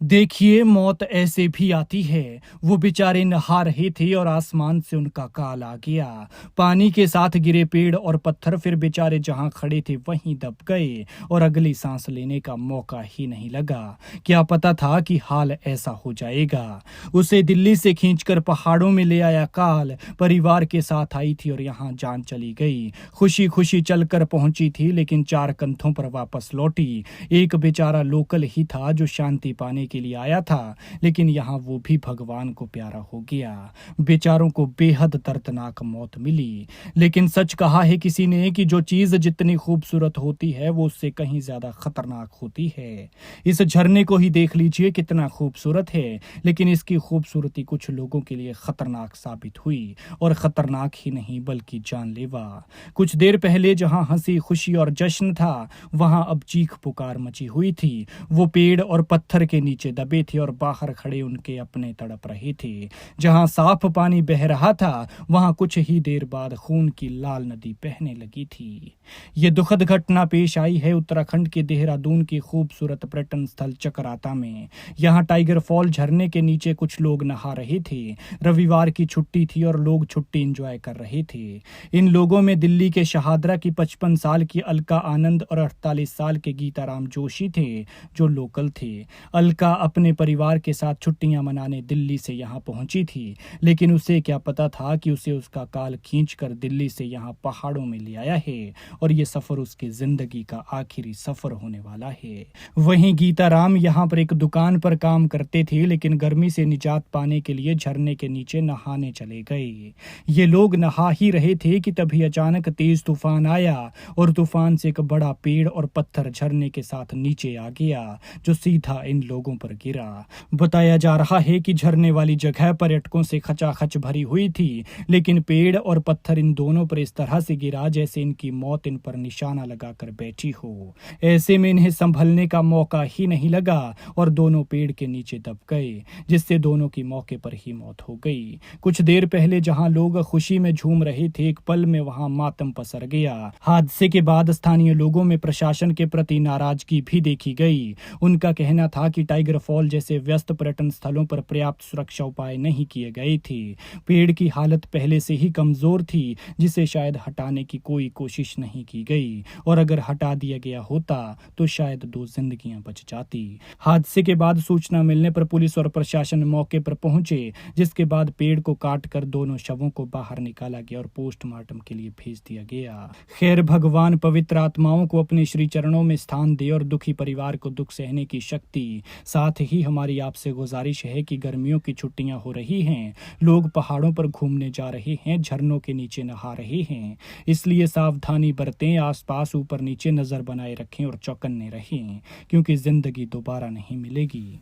देखिए, मौत ऐसे भी आती है। वो बेचारे नहा रहे थे और आसमान से उनका काल आ गया। पानी के साथ गिरे पेड़ और पत्थर फिर बेचारे जहां खड़े थे वहीं दब गए और अगली सांस लेने का मौका ही नहीं लगा। क्या पता था कि हाल ऐसा हो जाएगा। उसे दिल्ली से खींचकर पहाड़ों में ले आया काल। परिवार के साथ आई थी और यहाँ जान चली गई। खुशी खुशी चलकर पहुंची थी लेकिन चार कंधों पर वापस लौटी। एक बेचारा लोकल ही था जो शांति पाने के लिए आया था, लेकिन यहाँ वो भी भगवान को प्यारा हो गया। बेचारों को बेहद दर्दनाक मौत मिली। लेकिन सच कहा है किसी ने कि जो चीज जितनी खूबसूरत होती है वो उससे कहीं ज्यादा खतरनाक होती है। इस झरने को ही देख लीजिए, कितना खूबसूरत है, लेकिन इसकी खूबसूरती कुछ लोगों के लिए खतरनाक साबित हुई। और खतरनाक ही नहीं बल्कि जानलेवा। कुछ देर पहले जहां हंसी खुशी और जश्न था, वहां अब चीख पुकार मची हुई थी। वो पेड़ और पत्थर के नीचे दबे थे और बाहर खड़े उनके अपने तड़प रहे थे। जहां साफ पानी बह रहा था, वहां कुछ ही देर बाद खून की लाल नदी बहने लगी थी। ये दुखद घटना पेश आई है उत्तराखंड के देहरादून की खूबसूरत पर्यटन स्थल चकराता में। यहाँ टाइगर फॉल झरने के नीचे कुछ लोग नहा रहे थे। रविवार की छुट्टी थी और लोग छुट्टी एंजॉय कर रहे थे। इन लोगों में दिल्ली के शहादरा की 55 साल की अलका आनंद और 48 साल के गीताराम जोशी थे, जो लोकल थे। अलका अपने परिवार के साथ छुट्टियां मनाने दिल्ली से यहाँ पहुंची थी, लेकिन उसे क्या पता था कि उसे उसका काल खींचकर दिल्ली से यहाँ पहाड़ों में ले आया है और ये सफर उसकी जिंदगी का आखिरी सफर होने वाला है। वहीं गीताराम यहाँ पर एक दुकान पर काम करते थे, लेकिन गर्मी से निजात पाने के लिए झरने के नीचे नहाने चले गए। ये लोग नहा ही रहे थे कि तभी अचानक तेज तूफान आया और तूफान से एक बड़ा पेड़ और पत्थर झरने के साथ नीचे आ गया, जो सीधा इन लोगों पर गिरा। बताया जा रहा है कि झरने वाली जगह पर्यटकों से खचाखच भरी हुई थी, लेकिन पेड़ और पत्थर इन दोनों पर इस तरह से गिरा जैसे इनकी मौत इन पर निशाना लगाकर बैठी हो। ऐसे में इन्हें संभलने का मौका ही नहीं लगा और दोनों पेड़ के नीचे दब गए, जिससे दोनों की मौके पर ही मौत हो गई। कुछ देर पहले जहां लोग खुशी में झूम रहे थे, एक पल में वहां मातम पसर गया। हादसे के बाद स्थानीय लोगों में प्रशासन के प्रति नाराजगी भी देखी गई। उनका कहना था कि टाइगर फॉल जैसे व्यस्त पर्यटन स्थलों पर पर्याप्त सुरक्षा उपाय नहीं किए गए थे। पेड़ की हालत पहले से ही कमजोर थी, जिसे शायद हटाने की कोई कोशिश नहीं की गई, और अगर हटा दिया गया होता तो शायद 2 जिंदगियां बच जाती। हादसे के बाद सूचना मिलने पर पुलिस और प्रशासन मौके पर पहुंचे, जिसके बाद पेड़ को काटकर दोनों शवों को बाहर निकाला गया और पोस्टमार्टम के लिए भेज दिया गया। खैर, भगवान पवित्र आत्माओं को अपने श्री चरणों में स्थान दे और दुखी परिवार को दुख सहने की शक्ति। साथ ही हमारी आपसे गुजारिश है कि गर्मियों की छुट्टियां हो रही हैं, लोग पहाड़ों पर घूमने जा रहे हैं, झरनों के नीचे नहा रहे हैं, इसलिए सावधानी बरतें, आसपास ऊपर नीचे नजर बनाए रखें और चौकन्ने रहें, क्योंकि जिंदगी दोबारा नहीं मिलेगी।